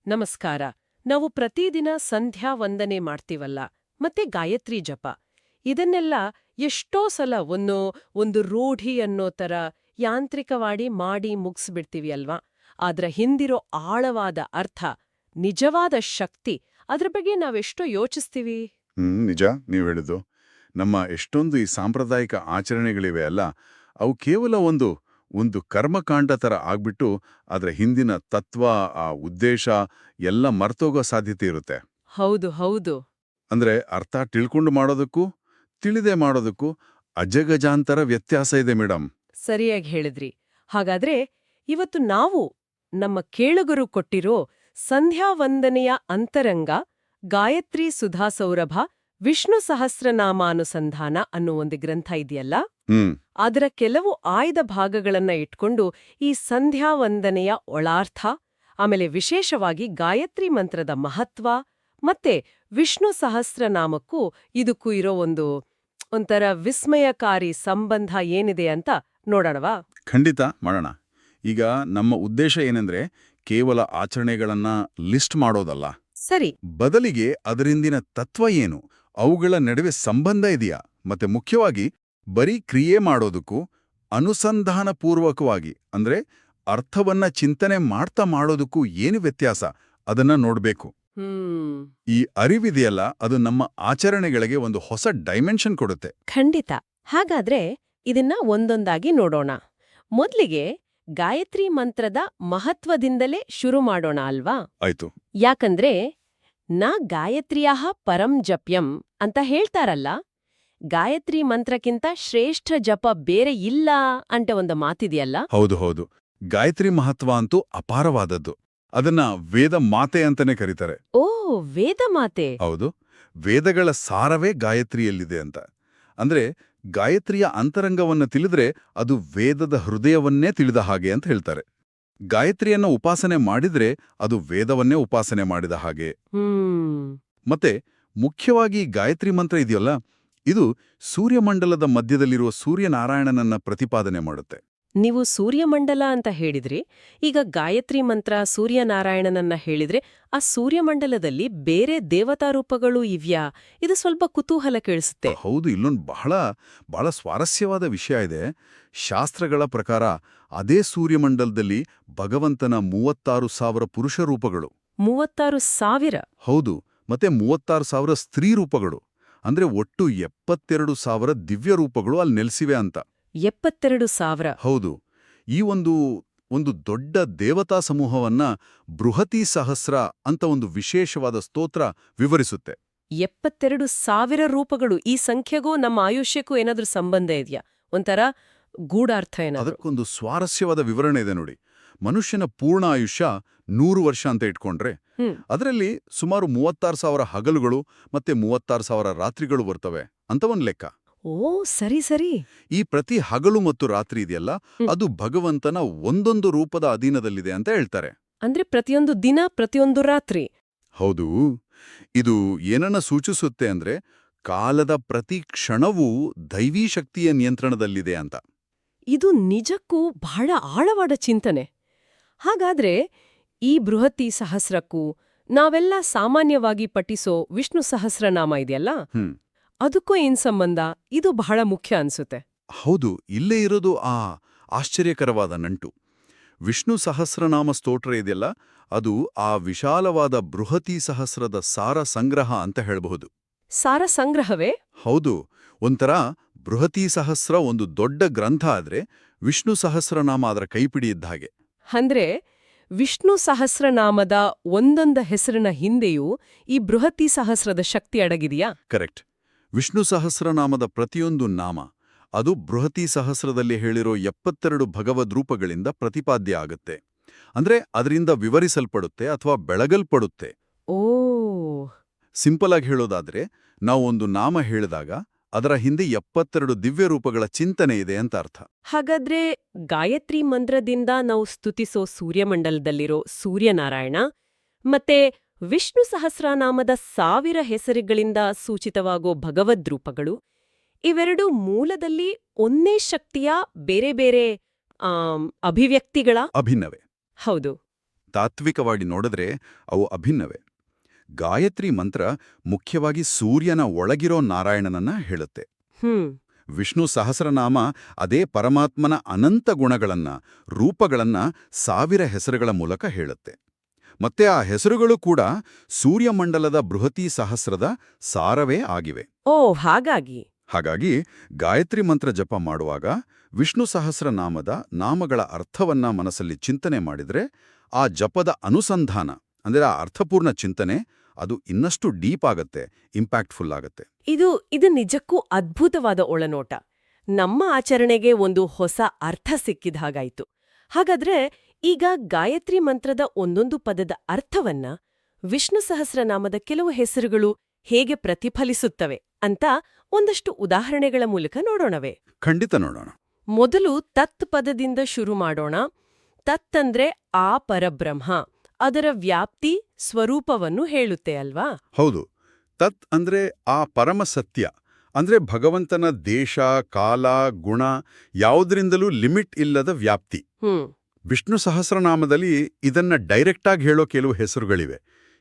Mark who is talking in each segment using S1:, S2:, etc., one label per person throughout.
S1: ನಮಸ್ಕಾರ. ನಾವು ಪ್ರತಿದಿನ ಸಂಧ್ಯಾ ವಂದನೆ ಮಾಡ್ತೀವಲ್ಲ, ಮತ್ತೆ ಗಾಯತ್ರಿ ಜಪ. ಇದನ್ನೆಲ್ಲ ಎಷ್ಟೋ ಸಲ ಒಂದು ರೂಢಿ ಅನ್ನೋ ತರ ಯಾಂತ್ರಿಕವಾಗಿ ಮಾಡಿ ಮುಗಿಸ್ಬಿಡ್ತೀವಿ ಅಲ್ವಾ? ಆದ್ರ ಹಿಂದಿರೋ ಆಳವಾದ ಅರ್ಥ, ನಿಜವಾದ ಶಕ್ತಿ, ಅದ್ರ ಬಗ್ಗೆ ನಾವೆಷ್ಟೋ ಯೋಚಿಸ್ತೀವಿ.
S2: ನಿಜ ನೀವು ಹೇಳಿದ್ದು. ನಮ್ಮ ಎಷ್ಟೊಂದು ಈ ಸಾಂಪ್ರದಾಯಿಕ ಆಚರಣೆಗಳಿವೆ ಅಲ್ಲ, ಅವು ಕೇವಲ ಒಂದು ಕರ್ಮಕಾಂಡ ಥರ ಆಗ್ಬಿಟ್ಟು ಅದರ ಹಿಂದಿನ ತತ್ವ, ಆ ಉದ್ದೇಶ ಎಲ್ಲ ಮರ್ತೋಗೋ ಸಾಧ್ಯತೆ ಇರುತ್ತೆ.
S1: ಹೌದು ಹೌದು.
S2: ಅಂದ್ರೆ ಅರ್ಥ ತಿಳ್ಕೊಂಡು ಮಾಡೋದಕ್ಕೂ ತಿಳಿದೇ ಮಾಡೋದಕ್ಕೂ ಅಜಗಜಾಂತರ ವ್ಯತ್ಯಾಸ ಇದೆ ಮೇಡಮ್.
S1: ಸರಿಯಾಗಿ ಹೇಳಿದ್ರಿ. ಹಾಗಾದ್ರೆ ಇವತ್ತು ನಾವು ನಮ್ಮ ಕೇಳುಗರು ಕೊಟ್ಟಿರೋ ಸಂಧ್ಯಾ ವಂದನೆಯ ಅಂತರಂಗ, ಗಾಯತ್ರಿ ಸುಧಾ ಸೌರಭ, ವಿಷ್ಣು ಸಹಸ್ರನಾಮಾನುಸಂಧಾನ ಅನ್ನೋ ಒಂದು ಗ್ರಂಥ ಇದೆಯಲ್ಲ, ಅದರ ಕೆಲವು ಆಯ್ದ ಭಾಗಗಳನ್ನ ಇಟ್ಕೊಂಡು ಈ ಸಂಧ್ಯಾ ವಂದನೆಯ ಒಳಾರ್ಥ, ಆಮೇಲೆ ವಿಶೇಷವಾಗಿ ಗಾಯತ್ರಿ ಮಂತ್ರದ ಮಹತ್ವ, ಮತ್ತೆ ವಿಷ್ಣು ಸಹಸ್ರನಾಮಕ್ಕೂ ಇದಕ್ಕೂ ಇರೋ ಒಂಥರ ವಿಸ್ಮಯಕಾರಿ ಸಂಬಂಧ ಏನಿದೆ ಅಂತ ನೋಡೋಣವಾ?
S2: ಖಂಡಿತ ಮಾಡೋಣ. ಈಗ ನಮ್ಮ ಉದ್ದೇಶ ಏನೆಂದ್ರೆ ಕೇವಲ ಆಚರಣೆಗಳನ್ನ ಲಿಸ್ಟ್ ಮಾಡೋದಲ್ಲ,
S1: ಸರಿ.
S2: ಬದಲಿಗೆ ಅದರಿಂದಿನ ತತ್ವ ಏನು, ಅವುಗಳ ನಡುವೆ ಸಂಬಂಧ ಇದೆಯಾ, ಮತ್ತೆ ಮುಖ್ಯವಾಗಿ ಬರೀ ಕ್ರಿಯೆ ಮಾಡೋದಕ್ಕೂ ಅನುಸಂಧಾನಪೂರ್ವಕವಾಗಿ ಅಂದ್ರೆ ಅರ್ಥವನ್ನ ಚಿಂತನೆ ಮಾಡ್ತಾ ಮಾಡೋದಕ್ಕೂ ಏನು ವ್ಯತ್ಯಾಸ, ಅದನ್ನ ನೋಡ್ಬೇಕು. ಈ ಅರಿವಿದೆಯಲ್ಲ, ಅದು ನಮ್ಮ ಆಚರಣೆಗಳಿಗೆ ಒಂದು ಹೊಸ ಡೈಮೆನ್ಷನ್ ಕೊಡುತ್ತೆ.
S1: ಖಂಡಿತ. ಹಾಗಾದ್ರೆ ಇದನ್ನ ಒಂದೊಂದಾಗಿ ನೋಡೋಣ. ಮೊದ್ಲಿಗೆ ಗಾಯತ್ರಿ ಮಂತ್ರದ ಮಹತ್ವದಿಂದಲೇ ಶುರು ಮಾಡೋಣ ಅಲ್ವಾ?
S2: ಆಯ್ತು.
S1: ಯಾಕಂದ್ರೆ ನ ಗಾಯತ್ರಿಯಾಹ ಪರಂ ಜಪ್ಯಂ ಅಂತ ಹೇಳ್ತಾರಲ್ಲ, ಗಾಯತ್ರಿ ಮಂತ್ರಕ್ಕಿಂತ ಶ್ರೇಷ್ಠ ಜಪ ಬೇರೆ ಇಲ್ಲ ಅಂತ ಒಂದು ಮಾತಿದೆಯಲ್ಲ.
S2: ಹೌದು ಹೌದು. ಗಾಯತ್ರಿ ಮಹತ್ವ ಅಂತೂ ಅಪಾರವಾದದ್ದು. ಅದನ್ನ ವೇದ ಮಾತೆ ಅಂತಾನೆ ಕರೀತಾರೆ.
S1: ಓ, ವೇದ ಮಾತೆ.
S2: ಹೌದು. ವೇದಗಳ ಸಾರವೇ ಗಾಯತ್ರಿಯಲ್ಲಿದೆ ಅಂತ. ಅಂದ್ರೆ ಗಾಯತ್ರಿಯ ಅಂತರಂಗವನ್ನ ತಿಳಿದ್ರೆ ಅದು ವೇದದ ಹೃದಯವನ್ನೇ ತಿಳಿದ ಹಾಗೆ ಅಂತ ಹೇಳ್ತಾರೆ. ಗಾಯತ್ರಿಯನ್ನ ಉಪಾಸನೆ ಮಾಡಿದ್ರೆ ಅದು ವೇದವನ್ನೇ ಉಪಾಸನೆ ಮಾಡಿದ ಹಾಗೆ. ಮತ್ತೆ ಮುಖ್ಯವಾಗಿ ಗಾಯತ್ರಿ ಮಂತ್ರ ಇದೆಯಲ್ಲ, ಇದು ಸೂರ್ಯಮಂಡಲದ ಮಧ್ಯದಲ್ಲಿರುವ ಸೂರ್ಯನಾರಾಯಣನನ್ನ ಪ್ರತಿಪಾದನೆ ಮಾಡುತ್ತೆ.
S1: ನೀವು ಸೂರ್ಯಮಂಡಲ ಅಂತ ಹೇಳಿದ್ರಿ. ಈಗ ಗಾಯತ್ರಿ ಮಂತ್ರ ಸೂರ್ಯನಾರಾಯಣನನ್ನ ಹೇಳಿದ್ರೆ ಆ ಸೂರ್ಯಮಂಡಲದಲ್ಲಿ ಬೇರೆ ದೇವತಾ ರೂಪಗಳು ಇವ್ಯಾ? ಇದು ಸ್ವಲ್ಪ ಕುತೂಹಲ ಕೇಳಿಸುತ್ತೆ.
S2: ಹೌದು, ಇಲ್ಲೊಂದು ಬಹಳ ಸ್ವಾರಸ್ಯವಾದ ವಿಷಯ ಇದೆ. ಶಾಸ್ತ್ರಗಳ ಪ್ರಕಾರ ಅದೇ ಸೂರ್ಯಮಂಡಲದಲ್ಲಿ ಭಗವಂತನ 36,000 ಪುರುಷ ರೂಪಗಳು.
S1: 36,000?
S2: ಹೌದು. ಮತ್ತೆ 36,000 ಸ್ತ್ರೀ ರೂಪಗಳು. ಅಂದ್ರೆ ಒಟ್ಟು 72,000 ದಿವ್ಯ ರೂಪಗಳು ಅಲ್ಲಿ ನೆಲೆಸಿವೆ ಅಂತ.
S1: 72,000?
S2: ಹೌದು. ಈ ಒಂದು ದೊಡ್ಡ ದೇವತಾ ಸಮೂಹವನ್ನ ಬೃಹತಿ ಸಹಸ್ರ ಅಂತ ಒಂದು ವಿಶೇಷವಾದ ಸ್ತೋತ್ರ ವಿವರಿಸುತ್ತೆ.
S1: 72,000 ರೂಪಗಳು. ಈ ಸಂಖ್ಯೆಗೂ ನಮ್ಮ ಆಯುಷ್ಯಕ್ಕೂ ಏನಾದ್ರೂ ಸಂಬಂಧ ಇದೆಯಾ? ಒಂಥರ ಗೂಢಾರ್ಥ ಏನಾದ್ರು?
S2: ಅದಕ್ಕೊಂದು ಸ್ವಾರಸ್ಯವಾದ ವಿವರಣೆ ಇದೆ ನೋಡಿ. ಮನುಷ್ಯನ ಪೂರ್ಣ ಆಯುಷ್ಯ 100 ವರ್ಷ ಅಂತ ಇಟ್ಕೊಂಡ್ರೆ ಅದರಲ್ಲಿ ಸುಮಾರು 36,000 ಹಗಲುಗಳು ಮತ್ತೆ 36,000 ರಾತ್ರಿಗಳು ಬರ್ತವೆ ಅಂತ ಒಂದ್ ಲೆಕ್ಕ.
S1: ಓ, ಸರಿ ಸರಿ.
S2: ಈ ಪ್ರತಿ ಹಗಲು ಮತ್ತು ರಾತ್ರಿ ಇದೆಯಲ್ಲ, ಅದು ಭಗವಂತನ ಒಂದೊಂದು ರೂಪದ ಅಧೀನದಲ್ಲಿದೆ ಅಂತ ಹೇಳ್ತಾರೆ.
S1: ಅಂದ್ರೆ ಪ್ರತಿಯೊಂದು ದಿನ, ಪ್ರತಿಯೊಂದು ರಾತ್ರಿ?
S2: ಹೌದು. ಇದು ಏನನ್ನ ಸೂಚಿಸುತ್ತೆ ಅಂದ್ರೆ ಕಾಲದ ಪ್ರತಿ ಕ್ಷಣವೂ ದೈವೀ ಶಕ್ತಿಯ ನಿಯಂತ್ರಣದಲ್ಲಿದೆ ಅಂತ.
S1: ಇದು ನಿಜಕ್ಕೂ ಬಹಳ ಆಳವಾದ ಚಿಂತನೆ. ಹಾಗಾದ್ರೆ ಈ ಬೃಹತಿ ಸಹಸ್ರಕ್ಕೂ ನಾವೆಲ್ಲ ಸಾಮಾನ್ಯವಾಗಿ ಪಠಿಸೋ ವಿಷ್ಣು ಸಹಸ್ರನಾಮ ಇದೆಯಲ್ಲ, ಅದಕ್ಕೂ ಏನ್ ಸಂಬಂಧ? ಇದು ಬಹಳ ಮುಖ್ಯ ಅನ್ಸುತ್ತೆ.
S2: ಹೌದು, ಇಲ್ಲೇ ಇರೋದು ಆ ಆಶ್ಚರ್ಯಕರವಾದ ನಂಟು. ವಿಷ್ಣು ಸಹಸ್ರನಾಮ ಸ್ತೋತ್ರ ಇದೆಯಲ್ಲ, ಅದು ಆ ವಿಶಾಲವಾದ ಬೃಹತಿ ಸಹಸ್ರದ ಸಾರ ಸಂಗ್ರಹ ಅಂತ ಹೇಳಬಹುದು.
S1: ಸಾರ ಸಂಗ್ರಹವೇ?
S2: ಹೌದು. ಒಂಥರ ಬೃಹತಿ ಸಹಸ್ರ ಒಂದು ದೊಡ್ಡ ಗ್ರಂಥ ಆದ್ರೆ ವಿಷ್ಣು ಸಹಸ್ರನಾಮ ಅದರ ಕೈಪಿಡಿ ಇದ್ದ ಹಾಗೆ.
S1: ಅಂದ್ರೆ ವಿಷ್ಣು ಸಹಸ್ರನಾಮದ ಒಂದೊಂದು ಹೆಸರಿನ ಹಿಂದೆಯೂ ಈ ಬೃಹತಿ ಸಹಸ್ರದ ಶಕ್ತಿ ಅಡಗಿದೆಯಾ?
S2: ಕರೆಕ್ಟ್. ವಿಷ್ಣು ಸಹಸ್ರನಾಮದ ಪ್ರತಿಯೊಂದು ನಾಮ ಅದು ಬೃಹತಿ ಸಹಸ್ರದಲ್ಲಿ ಹೇಳಿರೋ 72 ಭಗವದ್ರೂಪಗಳಿಂದ ಪ್ರತಿಪಾದ್ಯ ಆಗುತ್ತೆ. ಅಂದ್ರೆ ಅದರಿಂದ ವಿವರಿಸಲ್ಪಡುತ್ತೆ ಅಥವಾ ಬೆಳಗಲ್ಪಡುತ್ತೆ.
S1: ಓ,
S2: ಸಿಂಪಲ್ ಆಗಿ ಹೇಳೋದಾದ್ರೆ, ನಾವು ಒಂದು ನಾಮ ಹೇಳಿದಾಗ ಅದರ ಹಿಂದೆ 72 ದಿವ್ಯ ರೂಪಗಳ ಚಿಂತನೆ ಇದೆ ಅಂತ ಅರ್ಥ.
S1: ಹಾಗಾದ್ರೆ ಗಾಯತ್ರಿ ಮಂತ್ರದಿಂದ ನಾವು ಸ್ತುತಿಸೋ ಸೂರ್ಯಮಂಡಲದಲ್ಲಿರೋ ಸೂರ್ಯನಾರಾಯಣ ಮತ್ತೆ ವಿಷ್ಣು ಸಹಸ್ರನಾಮದ 1000 ಹೆಸರುಗಳಿಂದ ಸೂಚಿತವಾಗೋ ಭಗವದ್ರೂಪಗಳು, ಇವೆರಡೂ ಮೂಲದಲ್ಲಿ ಒಂದೇ ಶಕ್ತಿಯ ಬೇರೆ ಬೇರೆ ಅಭಿವ್ಯಕ್ತಿಗಳ?
S2: ಅಭಿನ್ನವೇ.
S1: ಹೌದು.
S2: ತಾತ್ವಿಕವಾಗಿ ನೋಡಿದ್ರೆ ಅವು ಅಭಿನ್ನವೇ. ಗಾಯತ್ರಿ ಮಂತ್ರ ಮುಖ್ಯವಾಗಿ ಸೂರ್ಯನ ಒಳಗಿರೋ ನಾರಾಯಣನನ್ನ ಹೇಳುತ್ತೆ. ವಿಷ್ಣು ಸಹಸ್ರನಾಮ ಅದೇ ಪರಮಾತ್ಮನ ಅನಂತ ಗುಣಗಳನ್ನ, ರೂಪಗಳನ್ನ 1000 ಹೆಸರುಗಳ ಮೂಲಕ ಹೇಳುತ್ತೆ. ಮತ್ತೆ ಆ ಹೆಸರುಗಳು ಕೂಡ ಸೂರ್ಯಮಂಡಲದ ಬೃಹತಿ ಸಹಸ್ರದ ಸಾರವೇ ಆಗಿವೆ. ಹಾಗಾಗಿ ಗಾಯತ್ರಿ ಮಂತ್ರ ಜಪ ಮಾಡುವಾಗ ವಿಷ್ಣು ಸಹಸ್ರನಾಮದ ನಾಮಗಳ ಅರ್ಥವನ್ನ ಮನಸ್ಸಲ್ಲಿ ಚಿಂತನೆ ಮಾಡಿದ್ರೆ ಆ ಜಪದ ಅನುಸಂಧಾನ ಅಂದ್ರೆ ಆ ಅರ್ಥಪೂರ್ಣ ಚಿಂತನೆ ಅದು ಇನ್ನಷ್ಟು ಡೀಪ್ ಆಗತ್ತೆ, ಇಂಪ್ಯಾಕ್ಟ್ಫುಲ್ ಆಗತ್ತೆ.
S1: ಇದು ನಿಜಕ್ಕೂ ಅದ್ಭುತವಾದ ಒಳನೋಟ. ನಮ್ಮ ಆಚರಣೆಗೆ ಒಂದು ಹೊಸ ಅರ್ಥ ಸಿಕ್ಕಿದ ಹಾಗಾಯ್ತು. ಹಾಗಾದ್ರೆ ಈಗ ಗಾಯತ್ರಿ ಮಂತ್ರದ ಒಂದೊಂದು ಪದದ ಅರ್ಥವನ್ನ ವಿಷ್ಣು ಸಹಸ್ರನಾಮದ ಕೆಲವು ಹೆಸರುಗಳು ಹೇಗೆ ಪ್ರತಿಫಲಿಸುತ್ತವೆ ಅಂತ ಒಂದಷ್ಟು ಉದಾಹರಣೆಗಳ ಮೂಲಕ ನೋಡೋಣವೇ?
S2: ಖಂಡಿತ ನೋಡೋಣ.
S1: ಮೊದಲು ತತ್ ಪದದಿಂದ ಶುರು ಮಾಡೋಣ. ತತ್ ಅಂದ್ರೆ ಆ ಪರಬ್ರಹ್ಮ, ಅದರ ವ್ಯಾಪ್ತಿ, ಸ್ವರೂಪವನ್ನು ಹೇಳುತ್ತೆ ಅಲ್ವಾ?
S2: ಹೌದು. ತತ್ ಅಂದ್ರೆ ಆ ಪರಮ ಸತ್ಯ, ಅಂದ್ರೆ ಭಗವಂತನ ದೇಶ, ಕಾಲ, ಗುಣ ಯಾವುದರಿಂದಲೂ ಲಿಮಿಟ್ ಇಲ್ಲದ ವ್ಯಾಪ್ತಿ. ವಿಷ್ಣು ಸಹಸ್ರನಾಮದಲ್ಲಿ ಇದನ್ನ ಡೈರೆಕ್ಟಾಗಿ ಹೇಳೋ ಕೆಲವು ಹೆಸರುಗಳಿವೆ.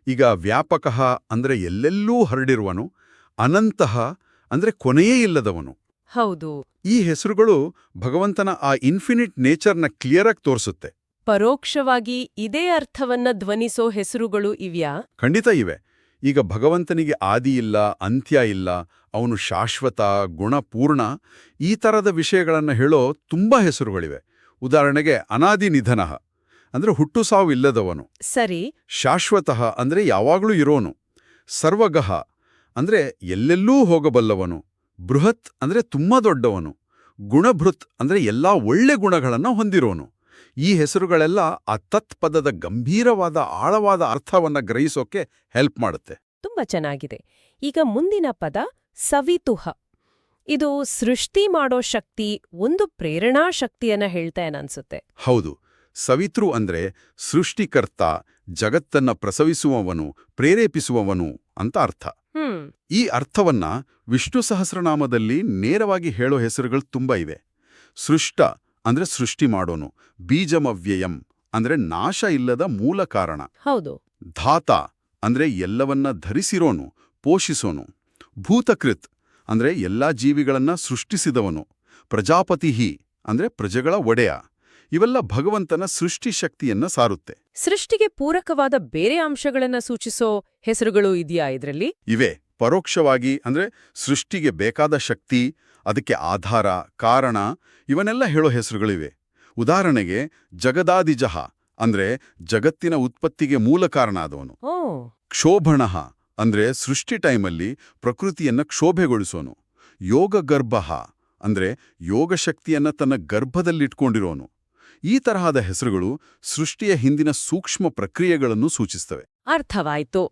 S2: ಈಗ ವ್ಯಾಪಕಃ ಅಂದ್ರೆ ಎಲ್ಲೆಲ್ಲೂ ಹರಡಿರುವನು, ಅನಂತಃ ಅಂದ್ರೆ ಕೊನೆಯೇ ಇಲ್ಲದವನು.
S1: ಹೌದು.
S2: ಈ ಹೆಸರುಗಳು ಭಗವಂತನ ಆ ಇನ್ಫಿನಿಟ್ ನೇಚರ್ನ ಕ್ಲಿಯರಾಗಿ ತೋರಿಸುತ್ತೆ.
S1: ಪರೋಕ್ಷವಾಗಿ ಇದೇ ಅರ್ಥವನ್ನ ಧ್ವನಿಸೋ ಹೆಸರುಗಳು ಇವ್ಯಾ?
S2: ಖಂಡಿತ ಇವೆ. ಈಗ ಭಗವಂತನಿಗೆ ಆದಿ ಇಲ್ಲ, ಅಂತ್ಯ ಇಲ್ಲ, ಅವನು ಶಾಶ್ವತ, ಗುಣಪೂರ್ಣ, ಈ ಥರದ ವಿಷಯಗಳನ್ನು ಹೇಳೋ ತುಂಬಾ ಹೆಸರುಗಳಿವೆ. ಉದಾಹರಣೆಗೆ ಅನಾದಿ ನಿಧನಃ ಅಂದ್ರೆ ಹುಟ್ಟು ಸಾವು ಇಲ್ಲದವನು.
S1: ಸರಿ.
S2: ಶಾಶ್ವತಃ ಅಂದ್ರೆ ಯಾವಾಗಲೂ ಇರೋನು. ಸರ್ವಗಃ ಅಂದ್ರೆ ಎಲ್ಲೆಲ್ಲೂ ಹೋಗಬಲ್ಲವನು. ಬೃಹತ್ ಅಂದ್ರೆ ತುಂಬಾ ದೊಡ್ಡವನು. ಗುಣಭೃತ್ ಅಂದ್ರೆ ಎಲ್ಲಾ ಒಳ್ಳೆ ಗುಣಗಳನ್ನು ಹೊಂದಿರೋನು. ಈ ಹೆಸರುಗಳೆಲ್ಲ ಆ ತತ್ ಪದದ ಗಂಭೀರವಾದ ಆಳವಾದ ಅರ್ಥವನ್ನ ಗ್ರಹಿಸೋಕೆ ಹೆಲ್ಪ್ ಮಾಡುತ್ತೆ.
S1: ತುಂಬಾ ಚೆನ್ನಾಗಿದೆ. ಈಗ ಮುಂದಿನ ಪದ ಸವಿತುಹ. ಇದು ಸೃಷ್ಟಿ ಮಾಡೋ ಶಕ್ತಿ, ಒಂದು ಪ್ರೇರಣಾ ಶಕ್ತಿಯನ್ನ ಹೇಳ್ತೇನನ್ಸುತ್ತೆ.
S2: ಹೌದು. ಸವಿತೃ ಅಂದ್ರೆ ಸೃಷ್ಟಿಕರ್ತ, ಜಗತ್ತನ್ನ ಪ್ರಸವಿಸುವವನು, ಪ್ರೇರೇಪಿಸುವವನು ಅಂತ ಅರ್ಥ. ಈ ಅರ್ಥವನ್ನ ವಿಷ್ಣು ಸಹಸ್ರನಾಮದಲ್ಲಿ ನೇರವಾಗಿ ಹೇಳೋ ಹೆಸರುಗಳು ತುಂಬಾ ಇವೆ. ಸೃಷ್ಟ ಅಂದ್ರೆ ಸೃಷ್ಟಿ ಮಾಡೋನು. ಬೀಜಮವ್ಯಯಂ ಅಂದ್ರೆ ನಾಶ ಇಲ್ಲದ ಮೂಲ ಕಾರಣ.
S1: ಹೌದು.
S2: ಧಾತ ಅಂದ್ರೆ ಎಲ್ಲವನ್ನ ಧರಿಸಿರೋನು, ಪೋಷಿಸೋನು. ಭೂತಕೃತ್ ಅಂದ್ರೆ ಎಲ್ಲಾ ಜೀವಿಗಳನ್ನ ಸೃಷ್ಟಿಸಿದವನು. ಪ್ರಜಾಪತಿಹಿ ಅಂದ್ರೆ ಪ್ರಜೆಗಳ ಒಡೆಯ. ಇವೆಲ್ಲ ಭಗವಂತನ ಸೃಷ್ಟಿ ಶಕ್ತಿಯನ್ನ ಸಾರುತ್ತೆ.
S1: ಸೃಷ್ಟಿಗೆ ಪೂರಕವಾದ ಬೇರೆ ಅಂಶಗಳನ್ನ ಸೂಚಿಸೋ ಹೆಸರುಗಳು ಇದೆಯಾ ಇದರಲ್ಲಿ?
S2: ಇವೆ. ಪರೋಕ್ಷವಾಗಿ ಅಂದ್ರೆ ಸೃಷ್ಟಿಗೆ ಬೇಕಾದ ಶಕ್ತಿ, ಅದಕ್ಕೆ ಆಧಾರ, ಕಾರಣ, ಇವನ್ನೆಲ್ಲ ಹೇಳೋ ಹೆಸರುಗಳಿವೆ. ಉದಾಹರಣೆಗೆ ಜಗದಾದಿಜಃ ಅಂದ್ರೆ ಜಗತ್ತಿನ ಉತ್ಪತ್ತಿಗೆ ಮೂಲ ಕಾರಣ ಆದವನು. ಕ್ಷೋಭಣಃ ಅಂದ್ರೆ ಸೃಷ್ಟಿ ಟೈಮಲ್ಲಿ ಪ್ರಕೃತಿಯನ್ನ ಕ್ಷೋಭೆಗೊಳಿಸೋನು. ಯೋಗಗರ್ಭಃ ಅಂದ್ರೆ ಯೋಗಶಕ್ತಿಯನ್ನ ತನ್ನ ಗರ್ಭದಲ್ಲಿಟ್ಕೊಂಡಿರೋನು. ಈ ತರಹದ ಹೆಸರುಗಳು ಸೃಷ್ಟಿಯ ಹಿಂದಿನ ಸೂಕ್ಷ್ಮ ಪ್ರಕ್ರಿಯೆಗಳನ್ನು ಸೂಚಿಸ್ತವೆ.
S1: ಅರ್ಥವಾಯ್ತು.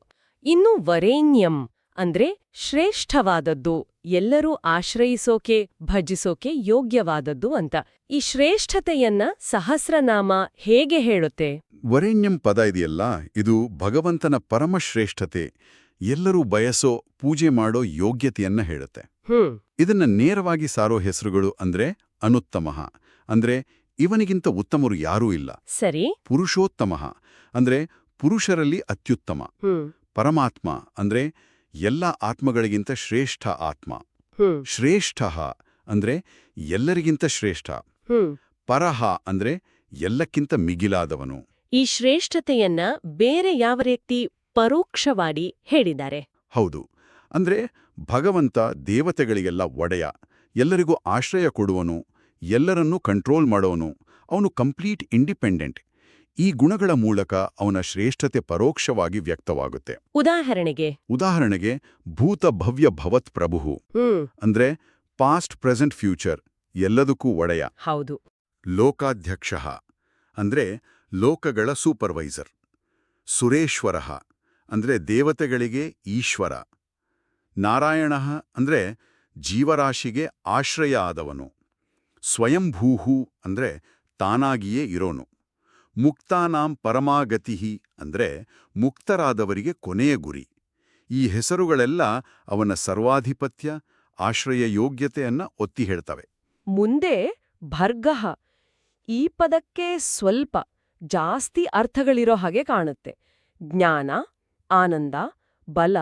S1: ಇನ್ನು ವರೇಣ್ಯಂ ಅಂದ್ರೆ ಶ್ರೇಷ್ಠವಾದದ್ದು, ಎಲ್ಲರೂ ಆಶ್ರಯಿಸೋಕೆ, ಭಜಿಸೋಕೆ ಯೋಗ್ಯವಾದದ್ದು ಅಂತ. ಈ ಶ್ರೇಷ್ಠತೆಯನ್ನ ಸಹಸ್ರನಾಮ ಹೇಗೆ ಹೇಳುತ್ತೆ?
S2: ವರೇಣ್ಯಂ ಪದ ಇದೆಯಲ್ಲ, ಇದು ಭಗವಂತನ ಪರಮಶ್ರೇಷ್ಠತೆ, ಎಲ್ಲರೂ ಬಯಸೋ, ಪೂಜೆ ಮಾಡೋ ಯೋಗ್ಯತೆಯನ್ನ ಹೇಳುತ್ತೆ. ಇದನ್ನ ನೇರವಾಗಿ ಸಾರೋ ಹೆಸರುಗಳು ಅಂದ್ರೆ ಅನುತ್ತಮಃ ಅಂದ್ರೆ ಇವನಿಗಿಂತ ಉತ್ತಮರು ಯಾರೂ ಇಲ್ಲ.
S1: ಸರಿ.
S2: ಪುರುಷೋತ್ತಮಃ ಅಂದ್ರೆ ಪುರುಷರಲ್ಲಿ ಅತ್ಯುತ್ತಮ. ಪರಮಾತ್ಮ ಅಂದ್ರೆ ಎಲ್ಲ ಆತ್ಮಗಳಿಗಿಂತ ಶ್ರೇಷ್ಠ ಆತ್ಮ. ಶ್ರೇಷ್ಠಃ ಅಂದ್ರೆ ಎಲ್ಲರಿಗಿಂತ ಶ್ರೇಷ್ಠ. ಪರಹ ಅಂದ್ರೆ ಎಲ್ಲಕ್ಕಿಂತ ಮಿಗಿಲಾದವನು.
S1: ಈ ಶ್ರೇಷ್ಠತೆಯನ್ನ ಬೇರೆ ಯಾವ ರೀತಿ ಪರೋಕ್ಷವಾಗಿ ಹೇಳಿದ್ದಾರೆ?
S2: ಹೌದು. ಅಂದ್ರೆ ಭಗವಂತ ದೇವತೆಗಳಿಗೆಲ್ಲ ಒಡೆಯ, ಎಲ್ಲರಿಗೂ ಆಶ್ರಯ ಕೊಡುವನು, ಎಲ್ಲರನ್ನೂ ಕಂಟ್ರೋಲ್ ಮಾಡೋನು, ಅವನು ಕಂಪ್ಲೀಟ್ ಇಂಡಿಪೆಂಡೆಂಟ್. ಈ ಗುಣಗಳ ಮೂಲಕ ಅವನ ಶ್ರೇಷ್ಠತೆ ಪರೋಕ್ಷವಾಗಿ ವ್ಯಕ್ತವಾಗುತ್ತೆ. ಉದಾಹರಣೆಗೆ ಭೂತ ಭವ್ಯ ಭವತ್ ಪ್ರಭು ಅಂದ್ರೆ ಪಾಸ್ಟ್ ಪ್ರೆಸೆಂಟ್ ಫ್ಯೂಚರ್ ಎಲ್ಲದಕ್ಕೂ ಒಡೆಯ.
S1: ಹೌದು.
S2: ಲೋಕಾಧ್ಯಕ್ಷ ಅಂದ್ರೆ ಲೋಕಗಳ ಸೂಪರ್ವೈಸರ್. ಸುರೇಶ್ವರ ಅಂದ್ರೆ ದೇವತೆಗಳಿಗೆ ಈಶ್ವರ. ನಾರಾಯಣ ಅಂದ್ರೆ ಜೀವರಾಶಿಗೆ ಆಶ್ರಯ ಆದವನು. ಸ್ವಯಂಭೂಹು ಅಂದ್ರೆ ತಾನಾಗಿಯೇ ಇರೋನು. ಮುಕ್ತಾನಾಂ ಪರಮಾಗತಿಹಿ ಅಂದ್ರೆ ಮುಕ್ತರಾದವರಿಗೆ ಕೊನೆಯ ಗುರಿ. ಈ ಹೆಸರುಗಳೆಲ್ಲ ಅವನ ಸರ್ವಾಧಿಪತ್ಯ, ಆಶ್ರಯ ಯೋಗ್ಯತೆಯನ್ನ ಒತ್ತಿ ಹೇಳ್ತವೆ.
S1: ಮುಂದೆ ಭರ್ಗಃ. ಈ ಪದಕ್ಕೆ ಸ್ವಲ್ಪ ಜಾಸ್ತಿ ಅರ್ಥಗಳಿರೋ ಹಾಗೆ ಕಾಣುತ್ತೆ. ಜ್ಞಾನ, ಆನಂದ, ಬಲ,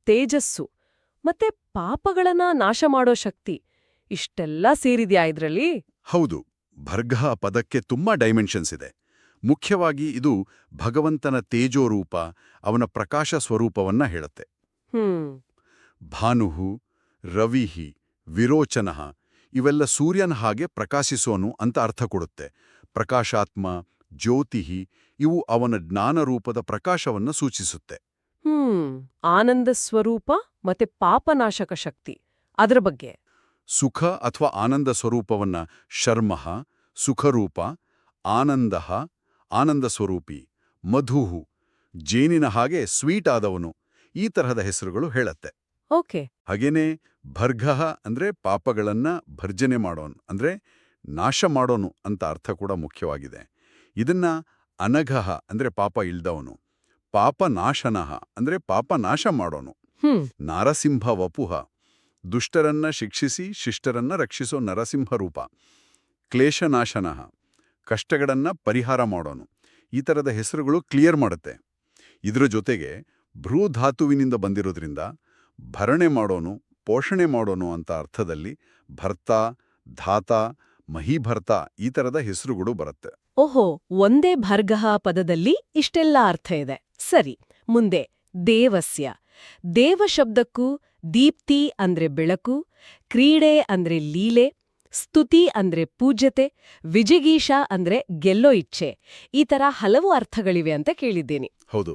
S1: ತೇಜಸ್ಸು ಮತ್ತೆ ಪಾಪಗಳನ್ನ ನಾಶ ಮಾಡೋ ಶಕ್ತಿ ಇಷ್ಟೆಲ್ಲ ಸೇರಿದ್ಯಾ ಇದ್ರಲ್ಲಿ?
S2: ಹೌದು, ಭರ್ಗಃ ಪದಕ್ಕೆ ತುಂಬಾ ಡೈಮೆನ್ಷನ್ಸ್ ಇದೆ. ಮುಖ್ಯವಾಗಿ ಇದು ಭಗವಂತನ ತೇಜೋರೂಪ, ಅವನ ಪ್ರಕಾಶ ಸ್ವರೂಪವನ್ನ ಹೇಳುತ್ತೆ. ಭಾನುಹು, ರವಿಹಿ, ವಿರೋಚನಃ ಇವೆಲ್ಲ ಸೂರ್ಯನ ಹಾಗೆ ಪ್ರಕಾಶಿಸೋನು ಅಂತ ಅರ್ಥ ಕೊಡುತ್ತೆ. ಪ್ರಕಾಶಾತ್ಮ, ಜ್ಯೋತಿಹಿ ಇವು ಅವನ ಜ್ಞಾನರೂಪದ ಪ್ರಕಾಶವನ್ನ ಸೂಚಿಸುತ್ತೆ.
S1: ಆನಂದ ಸ್ವರೂಪ ಮತ್ತೆ ಪಾಪನಾಶಕ ಶಕ್ತಿ ಅದರ ಬಗ್ಗೆ?
S2: ಸುಖ ಅಥವಾ ಆನಂದ ಸ್ವರೂಪವನ್ನ ಶರ್ಮಃ, ಸುಖರೂಪ, ಆನಂದಃ, ಆನಂದ ಸ್ವರೂಪಿ, ಮಧುಹು ಜೇನಿನ ಹಾಗೆ ಸ್ವೀಟ್ ಆದವನು, ಈ ತರಹದ ಹೆಸರುಗಳು ಹೇಳತ್ತೆ.
S1: ಓಕೆ.
S2: ಹಾಗೇನೇ ಭರ್ಗಃ ಅಂದ್ರೆ ಪಾಪಗಳನ್ನ ಭರ್ಜನೆ ಮಾಡೋನು, ಅಂದ್ರೆ ನಾಶ ಮಾಡೋನು ಅಂತ ಅರ್ಥ ಕೂಡ ಮುಖ್ಯವಾಗಿದೆ. ಇದನ್ನ ಅನಘಃ ಅಂದ್ರೆ ಪಾಪ ಇಲ್ದವನು, ಪಾಪನಾಶನಃ ಅಂದ್ರೆ ಪಾಪ ನಾಶ ಮಾಡೋನು, ನಾರಸಿಂಹ ವಪುಹ ದುಷ್ಟರನ್ನ ಶಿಕ್ಷಿಸಿ ಶಿಷ್ಟರನ್ನ ರಕ್ಷಿಸೋ ನರಸಿಂಹ ರೂಪ, ಕ್ಲೇಶನಾಶನಃ ಕಷ್ಟಗಳನ್ನ ಪರಿಹಾರ ಮಾಡೋನು. ಈ ತರದ ಹೆಸರುಗಳು ಕ್ಲಿಯರ್ ಮಾಡುತ್ತೆ. ಇದರ ಜೊತೆಗೆ ಭ್ರೂಧಾತುವಿನಿಂದ ಬಂದಿರೋದ್ರಿಂದ ಭರಣೆ ಮಾಡೋನು, ಪೋಷಣೆ ಮಾಡೋನು ಅಂತ ಅರ್ಥದಲ್ಲಿ ಭರ್ತ, ಧಾತ, ಮಹೀಭರ್ತ ಈ ತರದ ಹೆಸರುಗಳು ಬರುತ್ತೆ.
S1: ಓಹೋ, ಒಂದೇ ಭರ್ಗಃ ಪದದಲ್ಲಿ ಇಷ್ಟೆಲ್ಲ ಅರ್ಥ ಇದೆ. ಸರಿ, ಮುಂದೆ ದೇವಸ್ಯ. ದೇವ ಶಬ್ದಕ್ಕೂ ದೀಪ್ತಿ ಅಂದ್ರೆ ಬೆಳಕು, ಕ್ರೀಡೆ ಅಂದ್ರೆ ಲೀಲೆ, ಸ್ತುತಿ ಅಂದ್ರೆ ಪೂಜ್ಯತೆ, ವಿಜಿಗೀಷ ಅಂದ್ರೆ ಗೆಲ್ಲೋ ಇಚ್ಛೆ, ಈ ತರ ಹಲವು ಅರ್ಥಗಳಿವೆ ಅಂತ ಕೇಳಿದ್ದೇನೆ.
S2: ಹೌದು,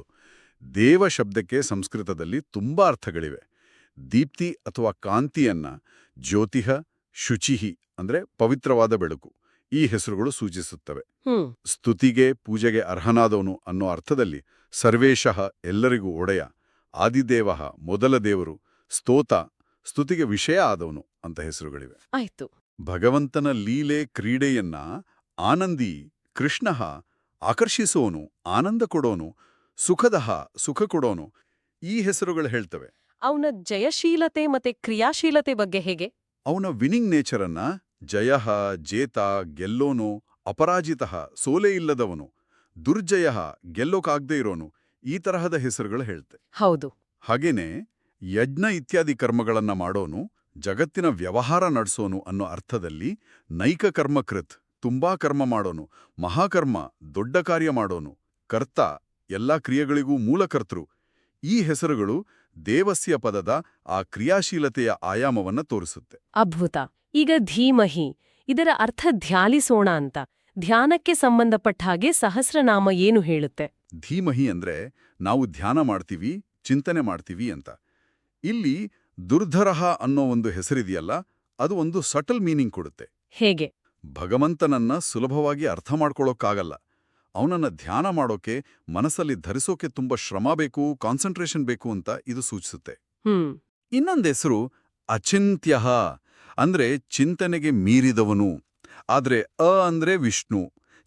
S2: ದೇವ ಶಬ್ದಕ್ಕೆ ಸಂಸ್ಕೃತದಲ್ಲಿ ತುಂಬಾ ಅರ್ಥಗಳಿವೆ. ದೀಪ್ತಿ ಅಥವಾ ಕಾಂತಿಯನ್ನ ಜ್ಯೋತಿಹ, ಶುಚಿಹಿ ಅಂದ್ರೆ ಪವಿತ್ರವಾದ ಬೆಳಕು, ಈ ಹೆಸರುಗಳು ಸೂಚಿಸುತ್ತವೆ. ಸ್ತುತಿಗೆ, ಪೂಜೆಗೆ ಅರ್ಹನಾದವನು ಅನ್ನೋ ಅರ್ಥದಲ್ಲಿ ಸರ್ವೇಶಃ ಎಲ್ಲರಿಗೂ ಒಡೆಯ, ಆದಿದೇವಃ ಮೊದಲ ದೇವರು, ಸ್ತೋತ ಸ್ತುತಿಗೆ ವಿಷಯ ಆದವನು ಅಂತ ಹೆಸರುಗಳಿವೆ.
S1: ಆಯ್ತು.
S2: ಭಗವಂತನ ಲೀಲೆ ಕ್ರೀಡೆಯನ್ನ ಆನಂದಿ, ಕೃಷ್ಣಃ ಆಕರ್ಷಿಸೋನು, ಆನಂದ ಕೊಡೋನು, ಸುಖದಃ ಸುಖ ಕೊಡೋನು, ಈ ಹೆಸರುಗಳು ಹೇಳ್ತವೆ.
S1: ಅವನ ಜಯಶೀಲತೆ ಮತ್ತೆ ಕ್ರಿಯಾಶೀಲತೆ ಬಗ್ಗೆ ಹೇಗೆ?
S2: ಅವನ ವಿನಿಂಗ್ ನೇಚರನ್ನ ಜಯಃ ಜೇತ, ಗೆಲ್ಲೋನು, ಅಪರಾಜಿತಃ ಸೋಲೆ ಇಲ್ಲದವನು, ದುರ್ಜಯಃ ಗೆಲ್ಲೋಕಾಗ್ದೇ ಇರೋನು, ಈ ತರಹದ ಹೆಸರುಗಳು ಹೇಳ್ತೆ.
S1: ಹೌದು.
S2: ಹಾಗೇನೆ ಯಜ್ಞ ಇತ್ಯಾದಿ ಕರ್ಮಗಳನ್ನ ಮಾಡೋನು, ಜಗತ್ತಿನ ವ್ಯವಹಾರ ನಡೆಸೋನು ಅನ್ನೋ ಅರ್ಥದಲ್ಲಿ ನೈಕ ಕರ್ಮಕೃತ್ ತುಂಬಾ ಕರ್ಮ ಮಾಡೋನು, ಮಹಾಕರ್ಮ ದೊಡ್ಡ ಕಾರ್ಯ ಮಾಡೋನು, ಕರ್ತ ಎಲ್ಲಾ ಕ್ರಿಯೆಗಳಿಗೂ ಮೂಲಕರ್ತೃ, ಈ ಹೆಸರುಗಳು ದೇವಸ್ಯ ಪದದ ಆ ಕ್ರಿಯಾಶೀಲತೆಯ ಆಯಾಮವನ್ನ ತೋರಿಸುತ್ತೆ.
S1: ಅದ್ಭುತ. ಈಗ ಧೀಮಹಿ, ಇದರ ಅರ್ಥ ಧ್ಯಾಲಿಸೋಣ ಅಂತ. ಧ್ಯಾನಕ್ಕೆ ಸಂಬಂಧಪಟ್ಟ ಹಾಗೆ ಸಹಸ್ರನಾಮ ಏನು ಹೇಳುತ್ತೆ?
S2: ಧೀಮಹಿ ಅಂದ್ರೆ ನಾವು ಧ್ಯಾನ ಮಾಡ್ತೀವಿ, ಚಿಂತನೆ ಮಾಡ್ತೀವಿ ಅಂತ. ಇಲ್ಲಿ ದುರ್ಧರಹ ಅನ್ನೋ ಒಂದು ಹೆಸರಿದೆಯಲ್ಲ, ಅದು ಒಂದು ಸಟಲ್ ಮೀನಿಂಗ್ ಕೊಡುತ್ತೆ.
S1: ಹೇಗೆ?
S2: ಭಗವಂತನನ್ನ ಸುಲಭವಾಗಿ ಅರ್ಥ ಮಾಡ್ಕೊಳ್ಳೋಕ್ಕಾಗಲ್ಲ. ಅವನನ್ನ ಧ್ಯಾನ ಮಾಡೋಕೆ, ಮನಸ್ಸಲ್ಲಿ ಧರಿಸೋಕೆ ತುಂಬಾ ಶ್ರಮ ಬೇಕು, ಕಾನ್ಸಂಟ್ರೇಷನ್ ಬೇಕು ಅಂತ ಇದು ಸೂಚಿಸುತ್ತೆ. ಇನ್ನೊಂದು ಹೆಸರು ಅಚಿಂತ್ಯಃ ಅಂದ್ರೆ ಚಿಂತನೆಗೆ ಮೀರಿದವನು. ಆದ್ರೆ ಅಂದ್ರೆ ವಿಷ್ಣು,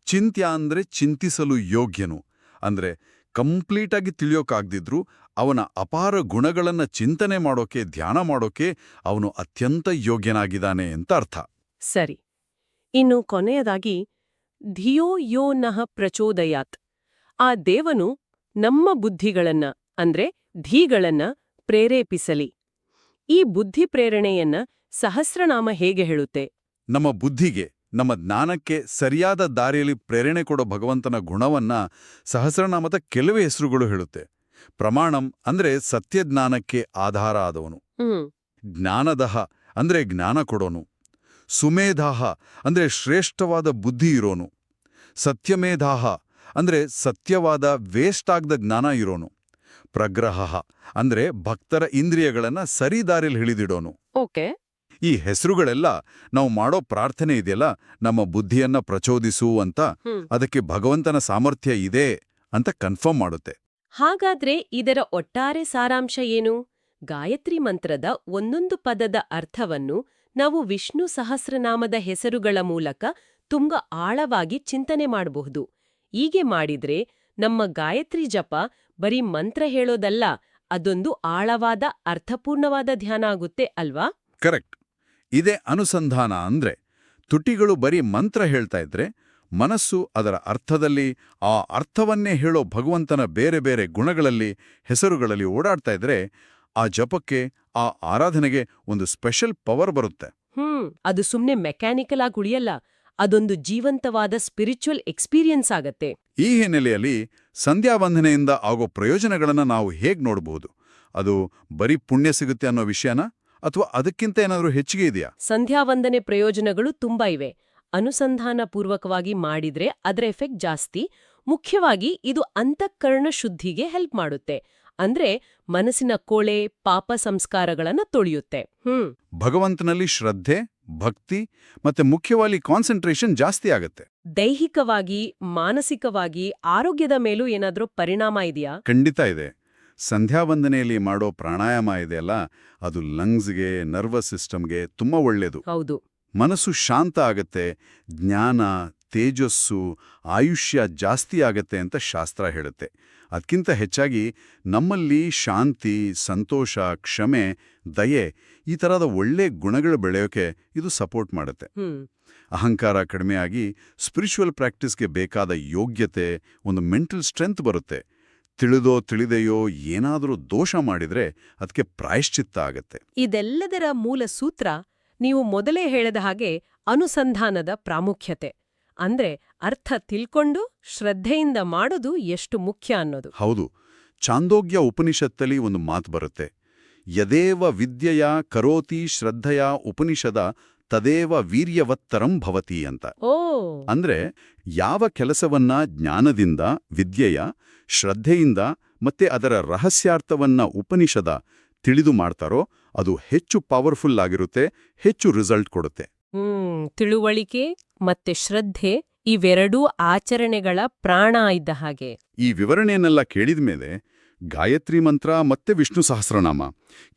S2: ಚಿಂತ್ಯ ಅಂದ್ರೆ ಚಿಂತಿಸಲು ಯೋಗ್ಯನು, ಅಂದ್ರೆ ಕಂಪ್ಲೀಟಾಗಿ ತಿಳಿಯೋಕಾಗ್ದಿದ್ರು ಅವನ ಅಪಾರ ಗುಣಗಳನ್ನ ಚಿಂತನೆ ಮಾಡೋಕೆ, ಧ್ಯಾನ ಮಾಡೋಕೆ ಅವನು ಅತ್ಯಂತ ಯೋಗ್ಯನಾಗಿದ್ದಾನೆ ಅಂತ ಅರ್ಥ.
S1: ಸರಿ. ಇನ್ನು ಕೊನೆಯದಾಗಿ ಧಿಯೋ ಯೋ ನಃ ಪ್ರಚೋದಯಾತ್. ಆ ದೇವನು ನಮ್ಮ ಬುದ್ಧಿಗಳನ್ನ ಅಂದ್ರೆ ಧೀಗಳನ್ನ ಪ್ರೇರೇಪಿಸಲಿ. ಈ ಬುದ್ಧಿ ಪ್ರೇರಣೆಯನ್ನ ಸಹಸ್ರನಾಮ ಹೇಗೆ ಹೇಳುತ್ತೆ?
S2: ನಮ್ಮ ಬುದ್ಧಿಗೆ, ನಮ್ಮ ಜ್ಞಾನಕ್ಕೆ ಸರಿಯಾದ ದಾರಿಯಲ್ಲಿ ಪ್ರೇರಣೆ ಕೊಡೋ ಭಗವಂತನ ಗುಣವನ್ನ ಸಹಸ್ರನಾಮದ ಕೆಲವೇ ಹೆಸರುಗಳು ಹೇಳುತ್ತೆ. ಪ್ರಮಾಣಂ ಅಂದ್ರೆ ಸತ್ಯಜ್ಞಾನಕ್ಕೆ ಆಧಾರ ಆದವನು, ಜ್ಞಾನದಹ ಅಂದ್ರೆ ಜ್ಞಾನ ಕೊಡೋನು, ಸುಮೇಧಾಹ ಅಂದ್ರೆ ಶ್ರೇಷ್ಠವಾದ ಬುದ್ಧಿ ಇರೋನು, ಸತ್ಯಮೇಧಾಹ ಅಂದ್ರೆ ಸತ್ಯವಾದ ವೇಸ್ಟ್ ಆಗದ ಜ್ಞಾನ ಇರೋನು, ಪ್ರಗ್ರಹ ಅಂದ್ರೆ ಭಕ್ತರ ಇಂದ್ರಿಯಗಳನ್ನ ಸರಿ ದಾರಿಯಲ್ಲಿ ಹಿಡಿದಿಡೋನು.
S1: ಓಕೆ.
S2: ಈ ಹೆಸರುಗಳೆಲ್ಲ ನಾವು ಮಾಡೋ ಪ್ರಾರ್ಥನೆ ಇದೆಯಲ್ಲ, ನಮ್ಮ ಬುದ್ಧಿಯನ್ನ ಪ್ರಚೋದಿಸು ಅಂತ, ಅದಕ್ಕೆ ಭಗವಂತನ ಸಾಮರ್ಥ್ಯ ಇದೆ ಅಂತ ಕನ್ಫರ್ಮ್ ಮಾಡುತ್ತೆ.
S1: ಹಾಗಾದ್ರೆ ಇದರ ಒಟ್ಟಾರೆ ಸಾರಾಂಶ ಏನು? ಗಾಯತ್ರಿ ಮಂತ್ರದ ಒಂದೊಂದು ಪದದ ಅರ್ಥವನ್ನು ನಾವು ವಿಷ್ಣು ಸಹಸ್ರನಾಮದ ಹೆಸರುಗಳ ಮೂಲಕ ತುಂಬಾ ಆಳವಾಗಿ ಚಿಂತನೆ ಮಾಡಬಹುದು. ಹೀಗೆ ಮಾಡಿದ್ರೆ ನಮ್ಮ ಗಾಯತ್ರಿ ಜಪ ಬರೀ ಮಂತ್ರ ಹೇಳೋದಲ್ಲ, ಅದೊಂದು ಆಳವಾದ ಅರ್ಥಪೂರ್ಣವಾದ ಧ್ಯಾನ ಆಗುತ್ತೆ ಅಲ್ವಾ?
S2: ಕರೆಕ್ಟ್. ಇದೇ ಅನುಸಂಧಾನ ಅಂದ್ರೆ ತುಟಿಗಳು ಬರೀ ಮಂತ್ರ ಹೇಳ್ತಾ ಇದ್ರೆ ಮನಸ್ಸು ಅದರ ಅರ್ಥದಲ್ಲಿ, ಆ ಅರ್ಥವನ್ನೇ ಹೇಳೋ ಭಗವಂತನ ಬೇರೆ ಬೇರೆ ಗುಣಗಳಲ್ಲಿ, ಹೆಸರುಗಳಲ್ಲಿ ಓಡಾಡ್ತಾ ಇದ್ರೆ ಆ ಜಪಕ್ಕೆ, ಆ ಆರಾಧನೆಗೆ ಒಂದು ಸ್ಪೆಷಲ್ ಪವರ್ ಬರುತ್ತೆ.
S1: ಅದು ಸುಮ್ನೆ ಮೆಕ್ಯಾನಿಕಲ್ ಆಗಿ ಉಳಿಯಲ್ಲ, ಅದೊಂದು ಜೀವಂತವಾದ ಸ್ಪಿರಿಚುವಲ್ ಎಕ್ಸ್ಪೀರಿಯನ್ಸ್ ಆಗತ್ತೆ.
S2: ಈ ಹಿನ್ನೆಲೆಯಲ್ಲಿ ಸಂಧ್ಯಾವಂದನೆಯಿಂದ ಆಗೋ ಪ್ರಯೋಜನಗಳನ್ನು ನಾವು ಹೇಗ್ ನೋಡಬಹುದು? ಅದು ಬರೀ ಪುಣ್ಯ ಸಿಗುತ್ತೆ ಅನ್ನೋ ವಿಷಯನ, ಅಥವಾ ಅದಕ್ಕಿಂತ ಏನಾದರೂ ಹೆಚ್ಚಿಗೆ ಇದೆಯಾ?
S1: ಸಂಧ್ಯಾವಂದನೆ ಪ್ರಯೋಜನಗಳು ತುಂಬಾ ಇವೆ. ಅನುಸಂಧಾನ ಪೂರ್ವಕವಾಗಿ ಮಾಡಿದ್ರೆ ಅದರ ಎಫೆಕ್ಟ್ ಜಾಸ್ತಿ. ಮುಖ್ಯವಾಗಿ ಇದು ಅಂತಃಕರಣ ಶುದ್ಧಿಗೆ ಹೆಲ್ಪ್ ಮಾಡುತ್ತೆ. ಅಂದ್ರೆ ಮನಸ್ಸಿನ ಕೊಳೆ, ಪಾಪ ಸಂಸ್ಕಾರಗಳನ್ನ ತೊಳೆಯುತ್ತೆ.
S2: ಭಗವಂತನಲ್ಲಿ ಶ್ರದ್ಧೆ, ಭಕ್ತಿ ಮತ್ತೆ ಮುಖ್ಯವಾಗಿ ಕಾನ್ಸಂಟ್ರೇಷನ್ ಜಾಸ್ತಿ ಆಗತ್ತೆ.
S1: ದೈಹಿಕವಾಗಿ, ಮಾನಸಿಕವಾಗಿ ಆರೋಗ್ಯದ ಮೇಲೂ ಏನಾದ್ರೂ ಪರಿಣಾಮ ಇದೆಯಾ?
S2: ಖಂಡಿತ ಇದೆ. ಸಂಧ್ಯಾವಂದನೆಯಲ್ಲಿ ಮಾಡೋ ಪ್ರಾಣಾಯಾಮ ಇದೆಯಲ್ಲ, ಅದು ಲಂಗ್ಸ್ಗೆ, ನರ್ವಸ್ ಸಿಸ್ಟಮ್ಗೆ ತುಂಬಾ ಒಳ್ಳೆಯದು.
S1: ಹೌದು.
S2: ಮನಸ್ಸು ಶಾಂತ ಆಗತ್ತೆ, ಜ್ಞಾನ, ತೇಜಸ್ಸು, ಆಯುಷ್ಯ ಜಾಸ್ತಿ ಆಗತ್ತೆ ಅಂತ ಶಾಸ್ತ್ರ ಹೇಳುತ್ತೆ. ಅದಕ್ಕಿಂತ ಹೆಚ್ಚಾಗಿ ನಮ್ಮಲ್ಲಿ ಶಾಂತಿ, ಸಂತೋಷ, ಕ್ಷಮೆ, ದಯೆ ಈ ಥರದ ಒಳ್ಳೆ ಗುಣಗಳು ಬೆಳೆಯೋಕೆ ಇದು ಸಪೋರ್ಟ್ ಮಾಡುತ್ತೆ. ಅಹಂಕಾರ ಕಡಿಮೆಯಾಗಿ ಸ್ಪಿರಿಚುವಲ್ ಪ್ರಾಕ್ಟೀಸ್ಗೆ ಬೇಕಾದ ಯೋಗ್ಯತೆ, ಒಂದು ಮೆಂಟಲ್ ಸ್ಟ್ರೆಂತ್ ಬರುತ್ತೆ. ತಿಳಿದೋ ತಿಳಿದೆಯೋ ಏನಾದರೂ ದೋಷ ಮಾಡಿದ್ರೆ ಅದಕ್ಕೆ ಪ್ರಾಯಶ್ಚಿತ್ತ ಆಗತ್ತೆ.
S1: ಇದೆಲ್ಲದರ ಮೂಲ ಸೂತ್ರ ನೀವು ಮೊದಲೇ ಹೇಳಿದ ಹಾಗೆ ಅನುಸಂಧಾನದ ಪ್ರಾಮುಖ್ಯತೆ. ಅಂದ್ರೆ ಅರ್ಥ ತಿಳ್ಕೊಂಡು ಶ್ರದ್ಧೆಯಿಂದ ಮಾಡೋದು ಎಷ್ಟು ಮುಖ್ಯ ಅನ್ನೋದು.
S2: ಹೌದು. ಚಾಂದೋಗ್ಯ ಉಪನಿಷತ್ತಲ್ಲಿ ಒಂದು ಮಾತು ಬರುತ್ತೆ, ಯದೇವ ವಿದ್ಯೆಯ ಕರೋತಿ ಶ್ರದ್ಧೆಯ ಉಪನಿಷದ ತದೇವ ವೀರ್ಯವತ್ತರಂ ಭವತಿ ಅಂತ. ಅಂದ್ರೆ ಯಾವ ಕೆಲಸವನ್ನ ಜ್ಞಾನದಿಂದ, ವಿದ್ಯೆಯ, ಶ್ರದ್ಧೆಯಿಂದ ಮತ್ತೆ ಅದರ ರಹಸ್ಯಾರ್ಥವನ್ನ ಉಪನಿಷದ ತಿಳಿದು ಮಾಡ್ತಾರೋ ಅದು ಹೆಚ್ಚು ಪವರ್ಫುಲ್ ಆಗಿರುತ್ತೆ, ಹೆಚ್ಚು ರಿಸಲ್ಟ್ ಕೊಡುತ್ತೆ.
S1: ತಿಳುವಳಿಕೆ ಮತ್ತೆ ಶ್ರದ್ಧೆ ಇವೆರಡೂ ಆಚರಣೆಗಳ ಪ್ರಾಣ ಇದ್ದ ಹಾಗೆ.
S2: ಈ ವಿವರಣೆಯನ್ನೆಲ್ಲ ಕೇಳಿದ್ಮೇಲೆ ಗಾಯತ್ರಿ ಮಂತ್ರ ಮತ್ತೆ ವಿಷ್ಣು ಸಹಸ್ರನಾಮ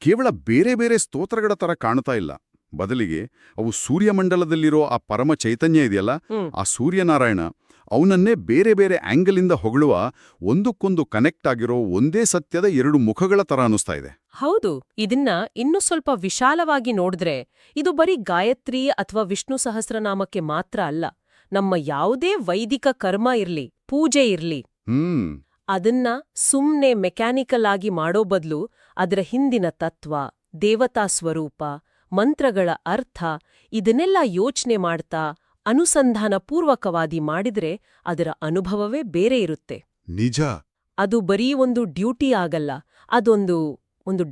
S2: ಕೇವಲ ಬೇರೆ ಬೇರೆ ಸ್ತೋತ್ರಗಳ ತರ ಕಾಣ್ತಾ ಇಲ್ಲ. ಬದಲಿಗೆ ಅವು ಸೂರ್ಯಮಂಡಲದಲ್ಲಿರೋ ಆ ಪರಮ ಚೈತನ್ಯ ಇದೆಯಲ್ಲ, ಆ ಸೂರ್ಯನಾರಾಯಣ, ಅವನನ್ನೇ ಬೇರೆ ಬೇರೆ ಆಂಗಲಿಂದ ಹೊಗಳುವ, ಒಂದಕ್ಕೊಂದು ಕನೆಕ್ಟ್ ಆಗಿರೋ ಒಂದೇ ಸತ್ಯದ ಎರಡು ಮುಖಗಳ ತರ ಅನಿಸ್ತಾ ಇದೆ.
S1: ಹೌದು. ಇದನ್ನ ಇನ್ನೂ ಸ್ವಲ್ಪ ವಿಶಾಲವಾಗಿ ನೋಡಿದ್ರೆ ಇದು ಬರೀ ಗಾಯತ್ರಿ ಅಥವಾ ವಿಷ್ಣು ಸಹಸ್ರನಾಮಕ್ಕೆ ಮಾತ್ರ ಅಲ್ಲ. ನಮ್ಮ ಯಾವುದೇ ವೈದಿಕ ಕರ್ಮ ಇರ್ಲಿ, ಪೂಜೆ ಇರ್ಲಿ, ಅದನ್ನ ಸುಮ್ನೆ ಮೆಕ್ಯಾನಿಕಲ್ ಆಗಿ ಮಾಡೋ ಬದಲು ಅದರ ಹಿಂದಿನ ತತ್ವ, ದೇವತಾ ಸ್ವರೂಪ, ಮಂತ್ರಗಳ ಅರ್ಥ ಇದನ್ನೆಲ್ಲ ಯೋಚನೆ ಮಾಡ್ತಾ ಅನುಸಂಧಾನ ಪೂರ್ವಕವಾದಿ ಮಾಡಿದ್ರೆ ಅದರ ಅನುಭವವೇ ಬೇರೆ ಇರುತ್ತೆ.
S2: ನಿಜ.
S1: ಅದು ಬರೀ ಒಂದು ಡ್ಯೂಟಿ ಆಗಲ್ಲ, ಅದೊಂದು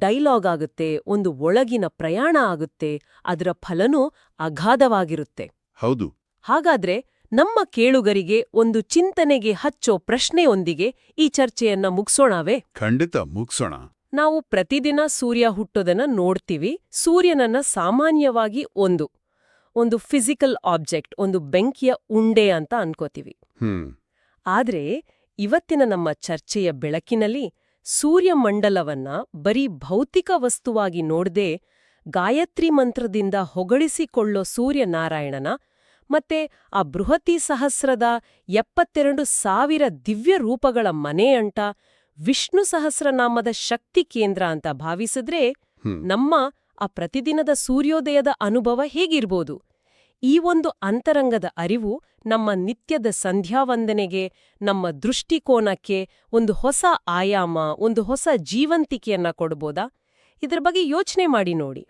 S1: ಡೈಲಾಗ್ ಆಗುತ್ತೆ, ಒಂದು ಒಳಗಿನ ಪ್ರಯಾಣ ಆಗುತ್ತೆ. ಅದರ ಫಲನೂ ಅಗಾಧವಾಗಿರುತ್ತೆ.
S2: ಹೌದು.
S1: ಹಾಗಾದ್ರೆ ನಮ್ಮ ಕೇಳುಗರಿಗೆ ಒಂದು ಚಿಂತನೆಗೆ ಹಚ್ಚೋ ಪ್ರಶ್ನೆಯೊಂದಿಗೆ ಈ ಚರ್ಚೆಯನ್ನ ಮುಗ್ಸೋಣವೇ?
S2: ಖಂಡಿತ ಮುಗ್ಸೋಣ.
S1: ನಾವು ಪ್ರತಿದಿನ ಸೂರ್ಯ ಹುಟ್ಟೋದನ್ನ ನೋಡ್ತೀವಿ. ಸೂರ್ಯನನ್ನ ಸಾಮಾನ್ಯವಾಗಿ ಒಂದು ಫಿಸಿಕಲ್ ಆಬ್ಜೆಕ್ಟ್, ಒಂದು ಬೆಂಕಿಯ ಉಂಡೆ ಅಂತ ಅನ್ಕೋತೀವಿ. ಆದ್ರೆ ಇವತ್ತಿನ ನಮ್ಮ ಚರ್ಚೆಯ ಬೆಳಕಿನಲ್ಲಿ ಸೂರ್ಯಮಂಡಲವನ್ನ ಬರೀ ಭೌತಿಕ ವಸ್ತುವಾಗಿ ನೋಡದೆ, ಗಾಯತ್ರಿ ಮಂತ್ರದಿಂದ ಹೊಗಳಿಸಿಕೊಳ್ಳೋ ಸೂರ್ಯನಾರಾಯಣನ ಮತ್ತೆ ಆ ಬೃಹತಿ ಸಹಸ್ರದ 72,000 ದಿವ್ಯ ರೂಪಗಳ ಮನೆಯಂಟ ವಿಷ್ಣು ಸಹಸ್ರನಾಮದ ಶಕ್ತಿ ಕೇಂದ್ರ ಅಂತ ಭಾವಿಸಿದ್ರೆ ನಮ್ಮ ಆ ಪ್ರತಿದಿನದ ಸೂರ್ಯೋದಯದ ಅನುಭವ ಹೇಗಿರ್ಬೋದು? ಈ ಒಂದು ಅಂತರಂಗದ ಅರಿವು ನಮ್ಮ ನಿತ್ಯದ ಸಂಧ್ಯಾವಂದನೆಗೆ, ನಮ್ಮ ದೃಷ್ಟಿಕೋನಕ್ಕೆ ಒಂದು ಹೊಸ ಆಯಾಮ, ಒಂದು ಹೊಸ ಜೀವಂತಿಕೆಯನ್ನ ಕೊಡ್ಬೋದಾ? ಇದ್ರ ಬಗ್ಗೆ ಯೋಚನೆ ಮಾಡಿ ನೋಡಿ.